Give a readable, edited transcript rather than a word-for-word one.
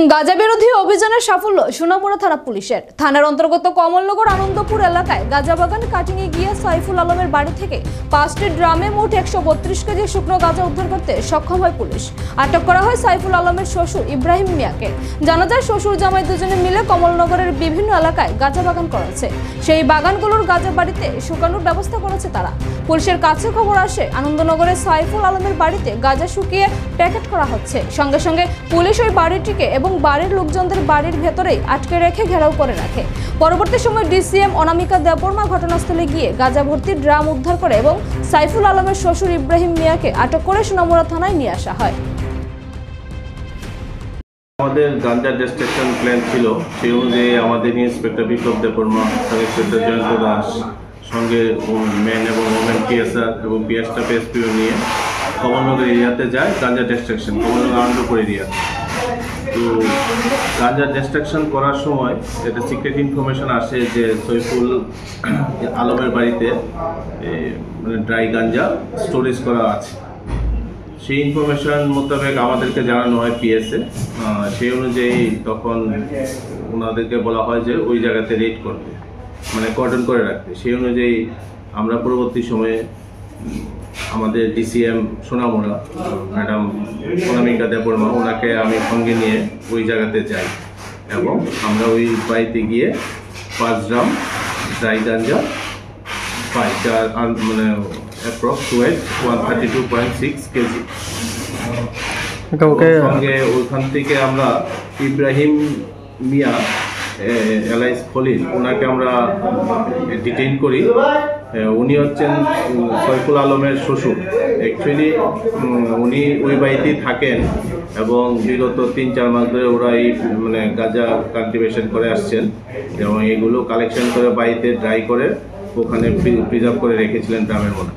গাঁজা বিরোধী অভিযানের সাফল্য সোনামুড়া থানা পুলিশের। থানার অন্তর্গত কমলনগর আনন্দপুর এলাকায় গাঁজা বাগান কাটিংয়ে গিয়ে সাইফুল আলমের বাড়ি থেকে 5টি ড্রামে মোট 132 কেজি শুকনো গাঁজা উদ্ধার করতে সক্ষম হয় পুলিশ। আটক করা হয় সাইফুল আলমের শ্বশুর ইব্রাহিম মিয়াকে। জানা যায় শ্বশুর জামাই দুজনে মিলে কমলনগরের বিভিন্ন এলাকায় গাঁজা বাগান করেছে। সেই বাগানগুলোর গাঁজা বাড়িতে শুকানোর ব্যবস্থা করেছে তারা। পুলিশের কাছে খবর আসে আনন্দনগরের সাইফুল আলমের বাড়িতে গাঁজা শুকিয়ে প্যাকেট করা হচ্ছে। সঙ্গে সঙ্গে পুলিশ ওই বাড়িটিকে এবং বাড়ির লোকজনদের বাড়ির ভেতরেই আটকে রেখে ঘেরাও করে রাখে। পরবর্তী সময় ডিসিএম অনামিকা দেববর্মা ঘটনাস্থলে গিয়ে গাঁজা ভর্তি ড্রাম উদ্ধার করে এবং সাইফুল আলমের শ্বশুর ইব্রাহিম মিয়াকে আটক করে সোনামুড়া থানায় নিয়ে আসা হয়। আমাদের গাঁজা ডিস্ট্রাকশন প্ল্যান ছিল, সেই অনুযায়ী আমাদের ইন্সপেক্টর বিপ্লব দেববর্মা, সাব ইন্সপেক্টর জয়ন্ত দাস, সঙ্গে মেন এবং ওমেন পিএসআর এবং পিএসটা পিএসপিও নিয়ে কমলনগর এরিয়াতে যায় গাঁজা ডিস্ট্রাকশন, কমলনগর আনন্দপুর এরিয়া। তো গাঁজা ডিস্ট্রাকশন করার সময় একটা সিক্রেট ইনফরমেশন আসে যে সাইফুল আলমের বাড়িতে ড্রাই গাঁজা স্টোরেজ করা আছে। সেই ইনফরমেশন মোতাবেক আমাদেরকে জানানো হয় পিএসএ। সেই অনুযায়ী তখন ওনাদেরকে বলা হয় যে ওই জায়গাতে রেড করতে, মানে কর্ডন করে রাখতে। সেই অনুযায়ী আমরা পরবর্তী সময়ে আমাদের ডিসিএম সোনামুড়া ম্যাডাম অনামিকা দেববর্মা, ওনাকে আমি সঙ্গে নিয়ে ওই জায়গাতে যাই এবং আমরা ওই বাড়িতে গিয়ে 5 ড্রাম ড্রাই গাঁজা পাই, যার মানে অ্যাপ্রক্স ওয়েট 132.6 কেজি। সঙ্গে ওইখান থেকে আমরা ইব্রাহিম মিয়া এলাইস খলিল, ওনাকে আমরা ডিটেইন করি। উনি হচ্ছেন সাইফুল আলমের শ্বশুর। অ্যাকচুয়ালি উনি ওই বাড়িতেই থাকেন এবং বিগত 3-4 মাস ধরে ওরা এই মানে গাঁজা কাল্টিভেশন করে আসছেন এবং এগুলো কালেকশন করে বাড়িতে ড্রাই করে ওখানে প্রিজার্ভ করে রেখেছিলেন ড্রামের মধ্যে।